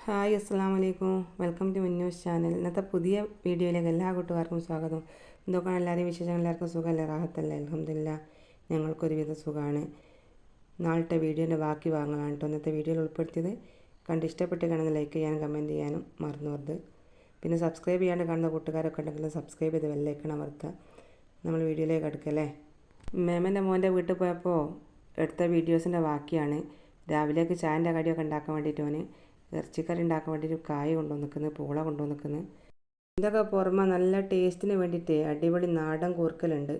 Hi അസ്സാം വലൈക്കും. Welcome to Minnus channel. ഇന്നത്തെ പുതിയ വീഡിയോയിലേക്ക് എല്ലാ കൂട്ടുകാർക്കും സ്വാഗതം. എന്തൊക്കെയാണ് എല്ലാവരെയും വിശേഷങ്ങൾ? എല്ലാവർക്കും സുഖമല്ലേ? റാഹത്തല്ലേ? അൽഹംദുലില്ലാ ഞങ്ങൾക്കൊരുവിധ സുഖമാണ്. നാളത്തെ വീഡിയോൻ്റെ ബാക്കി ഭാഗങ്ങളാണ് കേട്ടോ ഇന്നത്തെ വീഡിയോയിൽ ഉൾപ്പെടുത്തിയത്. കണ്ട് ഇഷ്ടപ്പെട്ട് കാണുന്ന ലൈക്ക് ചെയ്യാനും കമൻറ്റ് ചെയ്യാനും മറന്നുവരുത്. പിന്നെ സബ്സ്ക്രൈബ് ചെയ്യാണ്ട് കാണുന്ന കൂട്ടുകാരൊക്കെ ഉണ്ടെങ്കിൽ സബ്സ്ക്രൈബ് ചെയ്ത് ബെല്ലൈക്കൺ അമർത്തുക. നമ്മൾ വീഡിയോയിലേക്ക് അടുക്കല്ലേ. മേമൻ്റെ മോൻ്റെ വീട്ടിൽ പോയപ്പോൾ എടുത്ത വീഡിയോസിൻ്റെ ബാക്കിയാണ്. രാവിലേക്ക് ചായൻ്റെ കടിയൊക്കെ ഉണ്ടാക്കാൻ വേണ്ടിയിട്ട് ഓന് ഇറച്ചിക്കറി ഉണ്ടാക്കാൻ വേണ്ടിയിട്ട് കായ് കൊണ്ടുവന്ന് നിൽക്കുന്നത്, പൂള കൊണ്ടുവന്ന് നിൽക്കുന്നത്. ഇതൊക്കെ പുറമെ നല്ല ടേസ്റ്റിന് വേണ്ടിയിട്ട് അടിപൊളി നാടൻ കൂർക്കലുണ്ട്.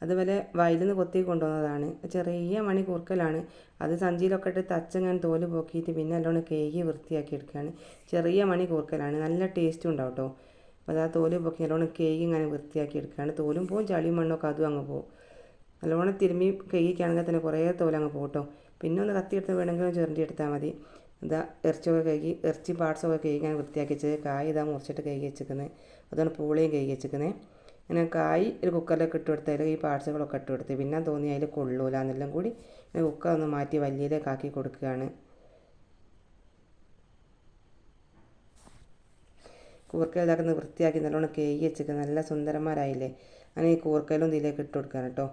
അതുപോലെ വയലിൽ നിന്ന് കൊത്തി കൊണ്ടുവന്നതാണ്. ചെറിയ മണി കൂർക്കലാണ്. അത് സഞ്ചിയിലൊക്കെ ഇട്ട് തച്ചങ്ങാൻ തോല് പോക്കിയിട്ട് പിന്നെ നല്ലോണം കേകി വൃത്തിയാക്കി എടുക്കുകയാണ്. ചെറിയ മണി കൂർക്കലാണ്, നല്ല ടേസ്റ്റും ഉണ്ടാവും കേട്ടോ. അപ്പോൾ അത് ആ തോല് പോക്കി നല്ലോണം കേകി ഇങ്ങനെ വൃത്തിയാക്കി എടുക്കുകയാണ്. തോലും പോവും, ചളിയും മണ്ണൊക്കെ അതും അങ്ങ് പോകും. നല്ലോണം തിരുമ്മി കേകിക്കുകയാണെങ്കിൽ തന്നെ കുറേ തോലങ്ങ് പോകും കേട്ടോ. പിന്നെ ഒന്ന് കത്തിയെടുത്ത് വേണമെങ്കിലും ചുരണ്ടി എടുത്താൽ മതി. ഇതാ ഇറച്ചിയൊക്കെ കഴുകി, ഇറച്ചി പാർട്സൊക്കെ കഴുകി ഞാൻ വൃത്തിയാക്കി വെച്ചത്. കായ് ഇതാ മുറിച്ചിട്ട് കഴുകി വെച്ചിരിക്കുന്നത്. അതുകൊണ്ട് പൂളയും കഴുകി വെച്ചിരിക്കുന്നത്. ഇങ്ങനെ കായ് ഒരു കുക്കറിലൊക്കെ ഇട്ട് കൊടുത്താൽ ഈ പാർട്സുകളൊക്കെ ഇട്ട് കൊടുത്ത് പിന്നെ തോന്നി അതിൽ കൊള്ളൂല എന്നെല്ലാം കൂടി കുക്കർ ഒന്ന് മാറ്റി വലിയതിലേക്ക് ആക്കി കൊടുക്കുകയാണ്. കൂർക്കയിൽ ഇതാക്കുന്നത് വൃത്തിയാക്കി നല്ലോണം കഴുകി വെച്ചിരിക്കുന്നത്. നല്ല സുന്ദരന്മാരായില്ലേ? അങ്ങനെ ഈ കൂർക്കയിലും ഇതിലേക്ക് ഇട്ട് കൊടുക്കുകയാണ് കേട്ടോ.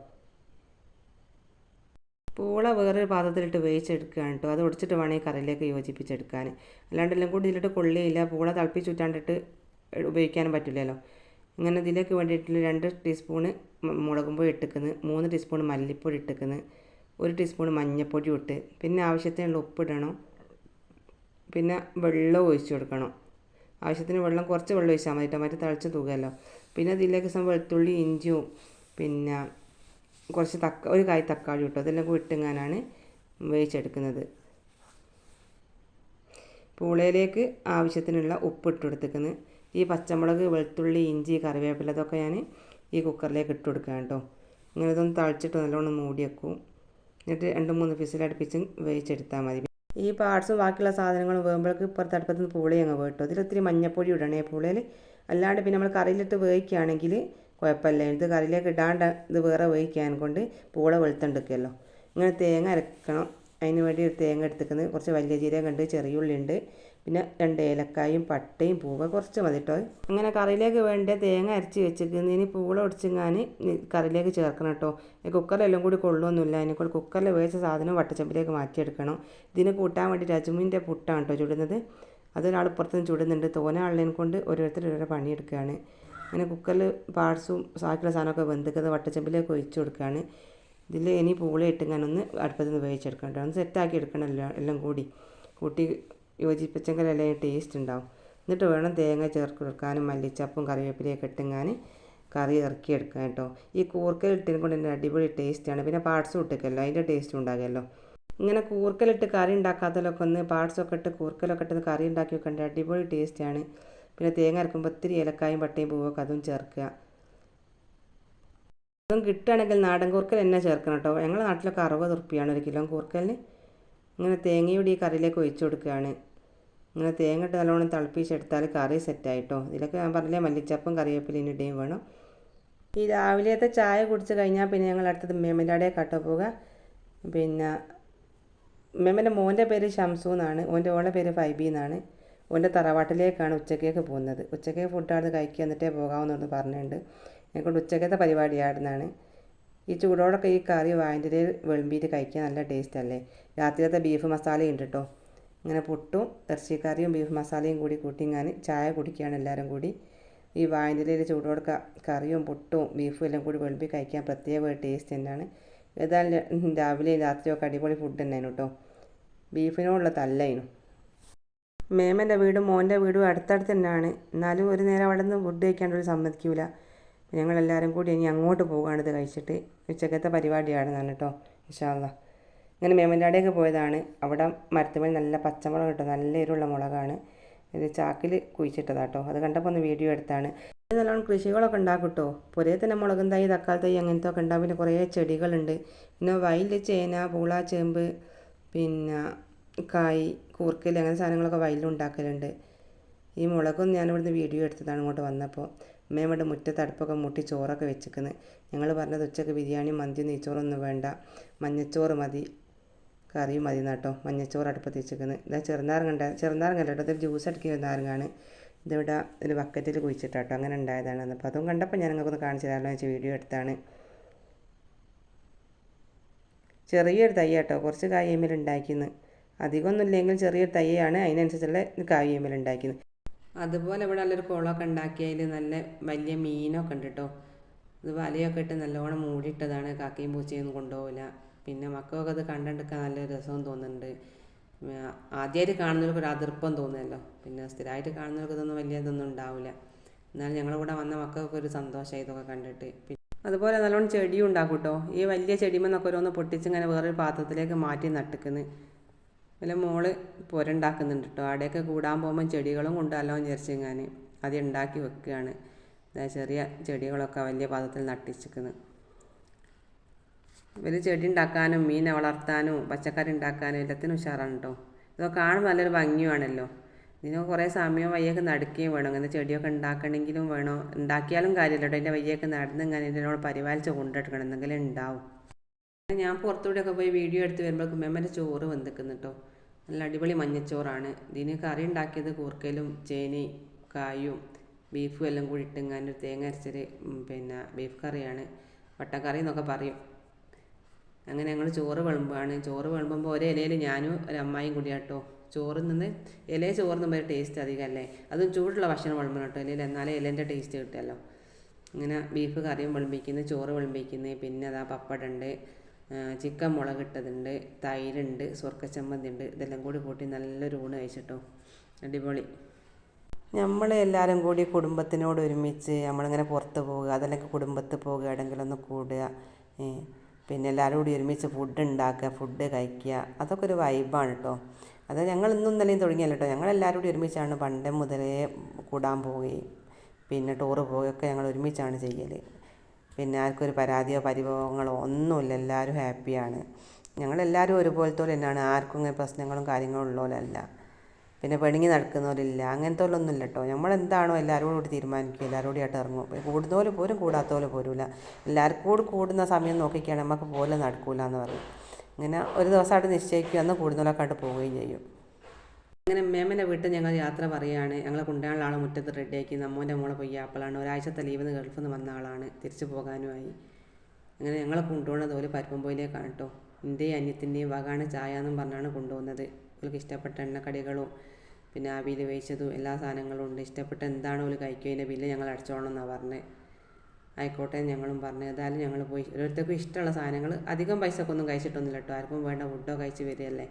പൂള വേറൊരു പാത്രത്തിലിട്ട് വേവിച്ചെടുക്കുകയാണ് കേട്ടോ. അത് ഒടിച്ചിട്ട് വേണം ഈ കറിയിലേക്ക് യോജിപ്പിച്ചെടുക്കാൻ. അല്ലാണ്ട് എല്ലാം കൂടി ഇതിലിട്ട് കൊള്ളിയില്ല. പൂള തിളപ്പിച്ചുറ്റാണ്ടിട്ട് ഉപയോഗിക്കാനും പറ്റില്ലല്ലോ. ഇങ്ങനെ ഇതിലേക്ക് വേണ്ടിയിട്ട് 2 ടീസ്പൂണ് മുളകും പൊടി ഇട്ടിക്കുന്നത്, 3 ടീസ്പൂൺ മല്ലിപ്പൊടി ഇട്ടിക്കുന്നത്, 1 ടീസ്പൂൺ മഞ്ഞൾപ്പൊടി ഇട്ട്, പിന്നെ ആവശ്യത്തിനുള്ള ഉപ്പിടണം, പിന്നെ വെള്ളം ഒഴിച്ച് കൊടുക്കണം. ആവശ്യത്തിന് വെള്ളം കുറച്ച് വെള്ളം ഒഴിച്ചാൽ മതി കേട്ടോ, മറ്റേ തിളച്ച് തൂകുമല്ലോ. പിന്നെ ഇതിലേക്ക് വെളുത്തുള്ളി ഇഞ്ചിയും പിന്നെ കുറച്ച് ഒരു കായ് തക്കാളി ഇട്ടു. അതെല്ലാം കൂടി ഇട്ടിങ്ങാനാണ് വേവിച്ചെടുക്കുന്നത്. പൂളയിലേക്ക് ആവശ്യത്തിനുള്ള ഉപ്പ് ഇട്ട് കൊടുത്തിരിക്കുന്നത്. ഈ പച്ചമുളക്, വെളുത്തുള്ളി, ഇഞ്ചി, കറിവേപ്പില അതൊക്കെ ഞാൻ ഈ കുക്കറിലേക്ക് ഇട്ട് കൊടുക്കുകയാണ് കേട്ടോ. ഇങ്ങനെ ഇതൊന്ന് തളിച്ചിട്ട് നല്ലോണം മൂടി വെക്കും. എന്നിട്ട് 2-3 വിസിലടുപ്പിച്ച് വേവിച്ചെടുത്താൽ മതി. ഈ പാർട്സും ബാക്കിയുള്ള സാധനങ്ങളും വേകുമ്പോഴേക്ക് ഇപ്പുറത്ത് അടുപ്പത്ത് നിന്ന് പൂളി അങ്ങ് വേട്ടോ. ഇതിലൊത്തിരി മഞ്ഞപ്പൊടി ഇടണേ പൂളയിൽ. അല്ലാണ്ട് പിന്നെ നമ്മൾ കറിയിലിട്ട് വേവിക്കുകയാണെങ്കിൽ കുഴപ്പമില്ല. ഇത് കറിയിലേക്ക് ഇടാണ്ട് ഇത് വേറെ വേവിക്കാൻ കൊണ്ട് പൂള വെളുത്തുണ്ടെക്കുമല്ലോ. ഇങ്ങനെ തേങ്ങ അരക്കണം. അതിന് വേണ്ടി ഒരു തേങ്ങ എടുത്തിക്കുന്നത്. കുറച്ച് വലിയ ജീരകം ഉണ്ട്, ചെറിയുള്ളി ഉണ്ട്, പിന്നെ 2 ഏലക്കായും പട്ടയും പൂവ് കുറച്ച് മതി കേട്ടോ. അങ്ങനെ കറിയിലേക്ക് വേണ്ട തേങ്ങ അരച്ച് വെച്ചിരിക്കുന്നത്. ഇനി പൂള ഒടിച്ചിങ്ങാൻ കറിയിലേക്ക് ചേർക്കണം കേട്ടോ. കുക്കറിലെല്ലാം കൂടി കൊള്ളുമൊന്നുമില്ല. അതിനെക്കൂടി കുക്കറിൽ വേവിച്ച സാധനം വട്ടച്ചമ്പിലേക്ക് മാറ്റിയെടുക്കണം. ഇതിന് കൂട്ടാൻ വേണ്ടി അജ്മീൻ്റെ പുട്ടാണ് കേട്ടോ ചുടുന്നത്. അതൊരാൾ പുറത്തുനിന്ന് ചുടുന്നുണ്ട്. തോനെ ആളിനെ കൊണ്ട് ഓരോരുത്തർ പണിയെടുക്കുകയാണ്. അങ്ങനെ കുക്കറിൽ പാർട്സും ബാക്കിയുള്ള സാധനമൊക്കെ വെന്തിക്കുന്നത് വട്ടച്ചമ്പിലേക്ക് ഒഴിച്ച് കൊടുക്കുകയാണ്. ഇതിൽ ഇനി പൂള ഇട്ടിങ്ങാനൊന്ന് അടുപ്പത്ത് നിന്ന് വേവിച്ചെടുക്കണം കേട്ടോ. ഒന്ന് സെറ്റാക്കി എടുക്കണമല്ലോ. എല്ലാം കൂടി കൂട്ടി യോജിപ്പിച്ചെങ്കിലല്ലേ ടേസ്റ്റ് ഉണ്ടാവും. എന്നിട്ട് വേണം തേങ്ങ ചേർത്ത് കൊടുക്കാനും മല്ലിച്ചപ്പും കറിവേപ്പിലയൊക്കെ ഇട്ടിങ്ങാൻ കറി ഇറക്കിയെടുക്കാൻ കേട്ടോ. ഈ കൂർക്കലിട്ടിനെ കൊണ്ട് തന്നെ അടിപൊളി ടേസ്റ്റാണ്. പിന്നെ പാർട്സും ഇട്ടേക്കല്ലോ, അതിൻ്റെ ടേസ്റ്റും ഉണ്ടാകുമല്ലോ. ഇങ്ങനെ കൂർക്കലിട്ട് കറി ഉണ്ടാക്കാത്തതിലൊക്കെ ഒന്ന് പാർട്സൊക്കെ ഇട്ട് കൂർക്കലൊക്കെ ഇട്ട് കറി ഉണ്ടാക്കി വെക്കേണ്ട അടിപൊളി ടേസ്റ്റാണ്. പിന്നെ തേങ്ങ അരക്കുമ്പോൾ ഒത്തിരി ഏലക്കായും പട്ടയും പൂവൊക്കെ അതും ചേർക്കുക. അതും കിട്ടുകയാണെങ്കിൽ നാടൻ കൂർക്കൽ തന്നെ ചേർക്കണം കേട്ടോ. ഞങ്ങളുടെ നാട്ടിലൊക്കെ 60 ഉറുപ്പികയാണ് 1 കിലോ കൂർക്കലിന്. ഇങ്ങനെ തേങ്ങയോടെ ഈ കറിയിലേക്ക് ഒഴിച്ചു കൊടുക്കുകയാണ്. ഇങ്ങനെ തേങ്ങ ഇട്ട് നല്ലോണം തിളപ്പിച്ചെടുത്താൽ കറി സെറ്റായിട്ടോ. ഇതിലൊക്കെ ഞാൻ പറഞ്ഞില്ലേ മല്ലിച്ചപ്പും കറിവേപ്പിലയും ഇടുകയും വേണം. ഈ രാവിലത്തെ ചായ കുടിച്ച് കഴിഞ്ഞാൽ പിന്നെ ഞങ്ങൾ അടുത്തത് മേമൻ്റെ അവിടെ കട്ടോ പോവുക. പിന്നെ മേമൻ്റെ മോൻ്റെ പേര് ഷംസു എന്നാണ്, ഓളുടെ പേര് ഫൈബി എന്നാണ്. ഓൻ്റെ തറവാട്ടിലേക്കാണ് ഉച്ചക്കേക്ക് പോകുന്നത്. ഉച്ചക്കേക്ക് ഫുഡ് അവിടെ കഴിക്കുക എന്നിട്ടേ പോകാമെന്ന് പറഞ്ഞിട്ടുണ്ട്. എന്നെക്കൊണ്ട് ഉച്ചക്കത്തെ പരിപാടിയാടുന്നതാണ്. ഈ ചൂടോടൊക്കെ ഈ കറി വായൻ്റെ വെളുമ്പിയിട്ട് കഴിക്കാൻ നല്ല ടേസ്റ്റ് അല്ലേ. രാത്രിയിലത്തെ ബീഫ് മസാലയും ഉണ്ട് കേട്ടോ. ഇങ്ങനെ പുട്ടും ഇറച്ചിക്കറിയും ബീഫ് മസാലയും കൂടി കൂട്ടിങ്ങാൻ ചായ കുടിക്കുകയാണ് എല്ലാവരും കൂടി. ഈ വായൻ്റെ ചൂടോടൊക്കെ കറിയും പുട്ടും ബീഫും എല്ലാം കൂടി വെളുമ്പി കഴിക്കാൻ പ്രത്യേക ഒരു ടേസ്റ്റ് തന്നെയാണ്. ഏതായാലും രാവിലെയും രാത്രിയൊക്കെ അടിപൊളി ഫുഡ് തന്നെയാണ് കേട്ടോ. ബീഫിനോടുള്ള തല്ലായിരുന്നു. മേമൻ്റെ വീടും മോൻ്റെ വീടും അടുത്തടുത്ത് തന്നെയാണ്. എന്നാലും ഒരു നേരം അവിടെ നിന്ന് ഫുഡ് കഴിക്കാണ്ടൊരു സമ്മതിക്കില്ല. ഞങ്ങളെല്ലാവരും കൂടി ഇനി അങ്ങോട്ട് പോകുകയാണ് ഇത് കഴിച്ചിട്ട്. ഉച്ചക്കത്തെ പരിപാടിയാണെന്നാണ് കേട്ടോ ഇൻഷാ അല്ലാഹ്. ഇങ്ങനെ മേമൻ്റെ അവിടേക്ക് പോയതാണ്. അവിടെ മരത്തുമേൽ നല്ല പച്ചമുളക് കിട്ടും, നല്ല എരിവുള്ള മുളകാണ്. ഇത് ചാക്കിൽ കുഴിച്ചിട്ടതാട്ടോ. അത് കണ്ടപ്പോൾ ഒന്ന് വീഡിയോ എടുത്താണ്. നല്ലോണം കൃഷികളൊക്കെ ഉണ്ടാക്കും കേട്ടോ. പുരേ തന്നെ മുളകും തൈ, തക്കാളി തൈ അങ്ങനത്തെ ഒക്കെ ഉണ്ടാകും. പിന്നെ കുറേ ചെടികളുണ്ട്. പിന്നെ വയലിൽ ചേന, പൂള, ചേമ്പ്, പിന്നെ കായ്, കൂർക്കൽ അങ്ങനെ സാധനങ്ങളൊക്കെ വയലിലുണ്ടാക്കലുണ്ട്. ഈ മുളകൊന്നും ഞാനിവിടുന്ന് വീഡിയോ എടുത്തതാണ് ഇങ്ങോട്ട് വന്നപ്പോൾ. അമ്മയുടെ മുറ്റത്ത് അടുപ്പൊക്കെ മൂട്ടി ചോറൊക്കെ വെച്ചിരിക്കുന്നത്. ഞങ്ങൾ പറഞ്ഞത് ഉച്ചക്ക് ബിരിയാണി, മന്തി, നെയ്ച്ചോറൊന്നും വേണ്ട, മഞ്ഞച്ചോറ് മതി. കറിയും മതി കേട്ടോ. മഞ്ഞച്ചോറ് അടുപ്പത്ത് വെച്ചിരിക്കുന്നത്. ഇതാ ചെറുനാരങ്ങല്ല കേട്ടോ, ഇതൊരു ജ്യൂസ് അടിക്കുന്ന നാരങ്ങാണ്. ഇതിവിടെ ഒരു ബക്കറ്റിൽ കുഴിച്ചിട്ടാട്ടോ, അങ്ങനെ ഉണ്ടായതാണ്. അപ്പോൾ അതും കണ്ടപ്പോൾ ഞാൻ നിങ്ങൾക്കൊന്ന് കാണിച്ചു തരാമല്ലോ വെച്ച് വീഡിയോ എടുത്താണ്. ചെറിയൊരു തൈ കേട്ടോ, കുറച്ച് കായ്മേൽ ഉണ്ടാക്കിയെന്ന്, അധികമൊന്നും ഇല്ലെങ്കിൽ ചെറിയൊരു തൈയാണ്, അതിനനുസരിച്ചുള്ള കായ്മേൽ ഉണ്ടാക്കിയത്. അതുപോലെ ഇവിടെ നല്ലൊരു കുളമൊക്കെ ഉണ്ടാക്കിയതിൽ നല്ല വലിയ മീനൊക്കെ ഉണ്ട് കേട്ടോ. ഇത് വലയൊക്കെ ഇട്ട് നല്ലോണം മൂടിയിട്ടതാണ്, കാക്കയും പൂച്ചയൊന്നും കൊണ്ടുപോകില്ല. പിന്നെ മക്കൾക്ക് അത് കണ്ടെടുക്കാൻ നല്ല രസവും തോന്നുന്നുണ്ട്. ആദ്യമായിട്ട് കാണുന്നവർക്ക് ഒരു അതിർപ്പം തോന്നുമല്ലോ, പിന്നെ സ്ഥിരമായിട്ട് കാണുന്നവർക്ക് ഇതൊന്നും വലിയ ഇതൊന്നും ഉണ്ടാവില്ല. എന്നാലും ഞങ്ങളിവിടെ വന്ന മക്കൾക്ക് ഒരു സന്തോഷമായി ഇതൊക്കെ കണ്ടിട്ട്. അതുപോലെ നല്ലോണം ചെടിയും ഉണ്ടാക്കും കേട്ടോ. ഈ വലിയ ചെടിമെന്നൊക്കെ ഓരോന്ന് പൊട്ടിച്ചിങ്ങനെ വേറൊരു പാത്രത്തിലേക്ക് മാറ്റി നട്ടിക്കുന്നു. പിന്നെ മോള് പുരണ്ടാക്കുന്നുണ്ട് കേട്ടോ. അവിടെയൊക്കെ കൂടാൻ പോകുമ്പോൾ ചെടികളും കൊണ്ടുവല്ലോ വിചാരിച്ച് ഞാൻ അത് ഉണ്ടാക്കി വെക്കുകയാണ്. ചെറിയ ചെടികളൊക്കെ വലിയ പാത്രത്തിൽ നട്ടിച്ചിരിക്കുന്നത്. ഇവർ ചെടി ഉണ്ടാക്കാനും മീനെ വളർത്താനും പച്ചക്കറി ഉണ്ടാക്കാനും എല്ലാത്തിനും ഉഷാറാണ് കേട്ടോ. ഇതൊക്കെ കാണുമ്പോൾ നല്ലൊരു ഭംഗിയാണല്ലോ. ഇതിന് കുറേ സമയം വയ്യൊക്കെ നടക്കുകയും വേണം. അങ്ങനെ ചെടിയൊക്കെ ഉണ്ടാക്കണമെങ്കിലും വേണോ, ഉണ്ടാക്കിയാലും കാര്യമില്ല കേട്ടോ. അതിൻ്റെ വയ്യൊക്കെ നടന്ന് ഇങ്ങനെ ഇതിനോട് പരിപാലിച്ച് കൊണ്ടെടുക്കണം, എന്തെങ്കിലും ഉണ്ടാവും. ഞാൻ പുറത്തൂടെയൊക്കെ പോയി വീഡിയോ എടുത്ത് വരുമ്പോഴേക്കും മെമ്മൻ്റെ ചോറ് വന്നിക്കുന്നു കേട്ടോ. നല്ല അടിപൊളി മഞ്ഞച്ചോറാണ്. ഇതിന് കറി ഉണ്ടാക്കിയത് കൂർക്കയിലും ചേനി കായും ബീഫും എല്ലാം കൂടി ഇട്ടിങ്ങാനൊരു തേങ്ങ അരച്ചൊരു പിന്നെ ബീഫ് കറിയാണ്, വട്ടക്കറി എന്നൊക്കെ പറയും. അങ്ങനെ ഞങ്ങൾ ചോറ് വിളമ്പാണ്. ചോറ് വിളമ്പുമ്പോൾ ഒരേ ഇലയിൽ ഞാനും ഒരു അമ്മായിയും കൂടി കേട്ടോ ചോറ് നിന്ന്. ഇലയെ ചോറ് നിന്നുമ്പോൾ ടേസ്റ്റ് അധികമല്ലേ, അതും ചൂടുള്ള ഭക്ഷണം വിളമ്പണം കേട്ടോ ഇലയിൽ, എന്നാലേ ഇലേൻ്റെ ടേസ്റ്റ് കിട്ടുമല്ലോ. അങ്ങനെ ബീഫ് കറിയും വിളമ്പിക്കുന്നത്, ചോറ് വിളമ്പിക്കുന്നത്, പിന്നെ അതാ പപ്പടുണ്ട്, ചിക്കൻ മുളകിട്ടതുണ്ട്, തൈരുണ്ട്, സ്വർക്കച്ചമ്മന്തി ഉണ്ട്. ഇതെല്ലാം കൂടി കൂട്ടി നല്ലൊരു ഊണ് കഴിച്ചിട്ടോ, അടിപൊളി. നമ്മൾ എല്ലാവരും കൂടി കുടുംബത്തിനോട് ഒരുമിച്ച് നമ്മളിങ്ങനെ പുറത്ത് പോവുക, അതല്ലെങ്കിൽ കുടുംബത്തിൽ പോകുക, എവിടെയെങ്കിലും ഒന്ന് കൂടുക, പിന്നെ എല്ലാവരും കൂടി ഒരുമിച്ച് ഫുഡ് ഉണ്ടാക്കുക, ഫുഡ് കഴിക്കുക, അതൊക്കെ ഒരു വൈബാണ് കേട്ടോ. അത് ഞങ്ങൾ ഇന്നും ഇന്നലെയും തുടങ്ങിയല്ലോ കേട്ടോ. ഞങ്ങളെല്ലാവരും കൂടി ഒരുമിച്ചാണ് പണ്ട് മുതലേ കൂടാൻ പോവുകയും പിന്നെ ടൂറ് പോവുകയൊക്കെ ഞങ്ങൾ ഒരുമിച്ചാണ് ചെയ്യൽ. പിന്നെ ആർക്കൊരു പരാതിയോ പരിഭവങ്ങളോ ഒന്നുമില്ല, എല്ലാവരും ഹാപ്പിയാണ്. ഞങ്ങളെല്ലാവരും ഒരുപോലത്തെ തന്നെയാണ്, ആർക്കും ഇങ്ങനെ പ്രശ്നങ്ങളും കാര്യങ്ങളും ഉള്ളവരല്ല, പിന്നെ പെണുങ്ങി നടക്കുന്നവരില്ല, അങ്ങനത്തെ ഒന്നുമില്ല കേട്ടോ. നമ്മളെന്താണോ എല്ലാവരും കൂടി തീരുമാനിക്കും, എല്ലാവരും കൂടി ആയിട്ട് ഇറങ്ങും. കൂടുന്നവർ പോരും കൂടാത്തവർ പോരില്ല. എല്ലാവർക്കും കൂടി കൂടുന്ന സമയം നോക്കിക്കുകയാണ് നമുക്ക് പോലെ നടക്കില്ല എന്ന് പറയും. ഇങ്ങനെ ഒരു ദിവസമായിട്ട് നിശ്ചയിക്കുക, അന്ന് കൂടുന്നവരൊക്കെ ആയിട്ട് പോവുകയും ചെയ്യും. അങ്ങനെ മേമൻ്റെ വീട്ടിൽ ഞങ്ങൾ യാത്ര പറയുകയാണ്. ഞങ്ങളെ കൊണ്ടുപോകാനുള്ള ആളെ മുറ്റത്ത് റെഡിയാക്കി. നമ്മോൻ്റെ മോളെ പൊയ്യാപ്പളാണ്, ഒരാഴ്ചത്തെ ലീവിന് ഗൾഫിൽ നിന്ന് വന്ന ആളാണ്, തിരിച്ചു പോകാനുമായി. അങ്ങനെ ഞങ്ങളെ കൊണ്ടുപോകുന്നത് ഒരു പരുപ്പമ്പോയിലേക്കാണ് കേട്ടോ. എൻ്റെയും അന്യത്തിൻ്റെയും വകാണ് ചായ എന്നും പറഞ്ഞാണ് കൊണ്ടുപോകുന്നത്. അവർക്ക് ഇഷ്ടപ്പെട്ട എണ്ണക്കടികളും പിന്നെ ആവിയിൽ വേവിച്ചതും എല്ലാ സാധനങ്ങളും ഉണ്ട്. ഇഷ്ടപ്പെട്ട എന്താണോ അവർ കഴിക്കുക, അതിൻ്റെ ബില്ല് ഞങ്ങൾ അടിച്ചോളണം എന്നാണ് പറഞ്ഞത്. ആയിക്കോട്ടെ ഞങ്ങളും പറഞ്ഞു. ഏതായാലും ഞങ്ങൾ പോയി. ഓരോരുത്തർക്കും ഇഷ്ടമുള്ള സാധനങ്ങൾ, അധികം പൈസക്കൊന്നും കഴിച്ചിട്ടൊന്നുമില്ല കേട്ടോ. ആർക്കും വേണ്ട ഫുഡോ കഴിച്ച് വരികയല്ലേ.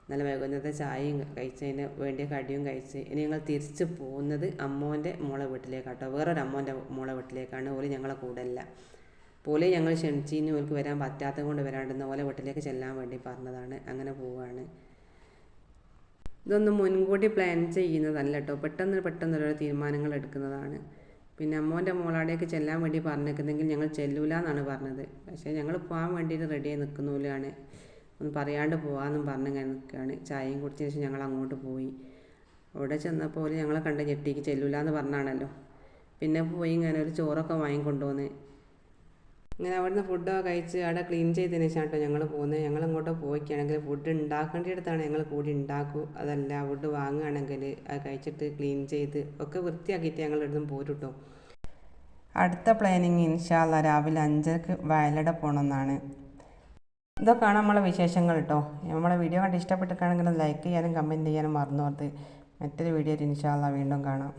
നല്ല വൈകുന്നേരത്തെ ചായയും കഴിച്ചതിന് വേണ്ടിയ കടിയും കഴിച്ച് ഇനി ഞങ്ങൾ തിരിച്ച് പോകുന്നത് അമ്മോൻ്റെ മോളെ വീട്ടിലേക്കാട്ടോ. വേറൊരു അമ്മോൻ്റെ മോളെ വീട്ടിലേക്കാണ്. ഓല് ഞങ്ങളെ കൂടെയല്ല. പോലെ ഞങ്ങൾ ക്ഷണിച്ചിന് ഓർക്ക് വരാൻ പറ്റാത്തത് കൊണ്ട് വരാണ്ടെന്ന് ഓലെ വീട്ടിലേക്ക് ചെല്ലാൻ വേണ്ടി പറഞ്ഞതാണ്. അങ്ങനെ പോവുകയാണ്. ഇതൊന്നും മുൻകൂട്ടി പ്ലാൻ ചെയ്യുന്നതല്ല കേട്ടോ. പെട്ടെന്ന് ഓരോ തീരുമാനങ്ങൾ എടുക്കുന്നതാണ്. പിന്നെ അമ്മോൻ്റെ മോളാടേക്ക് ചെല്ലാൻ വേണ്ടി പറഞ്ഞേക്കുന്നെങ്കിൽ ഞങ്ങൾ ചെല്ലൂല എന്നാണ് പറഞ്ഞത്. പക്ഷേ ഞങ്ങൾ പോകാൻ വേണ്ടിയിട്ട് റെഡിയായി നിൽക്കുന്നില്ലാണ്. ഒന്ന് പറയാണ്ട് പോകാമെന്നും പറഞ്ഞിങ്ങനെ നിൽക്കുകയാണ്. ചായയും കുടിച്ചതിന് ശേഷം ഞങ്ങൾ അങ്ങോട്ട് പോയി. അവിടെ ചെന്നപ്പോൾ ഞങ്ങളെ കണ്ട് ഞെട്ടിക്ക് ചെല്ലൂല എന്ന് പറഞ്ഞാണല്ലോ. പിന്നെ പോയി ഇങ്ങനെ ഒരു ചോറൊക്കെ വാങ്ങിക്കൊണ്ടുവന്ന് ഇങ്ങനെ അവിടുന്ന് ഫുഡൊക്കെ കഴിച്ച് അവിടെ ക്ലീൻ ചെയ്തതിന് ശേഷം കേട്ടോ ഞങ്ങൾ പോകുന്നത്. ഞങ്ങൾ ഇങ്ങോട്ട് പോയിക്കുകയാണെങ്കിൽ ഫുഡ് ഉണ്ടാക്കേണ്ടിടത്താണ് ഞങ്ങൾ കൂടി ഉണ്ടാക്കും. അതല്ല ഫുഡ് വാങ്ങുകയാണെങ്കിൽ അത് കഴിച്ചിട്ട് ക്ലീൻ ചെയ്ത് ഒക്കെ വൃത്തിയാക്കിയിട്ട് ഞങ്ങൾ ഇവിടുന്ന് പോരും കേട്ടോ. അടുത്ത പ്ലാനിങ് ഇൻഷാ അല്ലാ രാവിലെ 5:00 വയലട പോകണമെന്നാണ്. ഇതൊക്കെയാണ് നമ്മളെ വിശേഷങ്ങൾ കേട്ടോ. നമ്മളെ വീഡിയോ കണ്ട് ഇഷ്ടപ്പെട്ടിട്ടാണെങ്കിൽ ലൈക്ക് ചെയ്യാനും കമൻറ്റ് ചെയ്യാനും മറന്നു പോകരുത്. മറ്റൊരു വീഡിയോ ഇൻഷാ അല്ലാ വീണ്ടും കാണാം.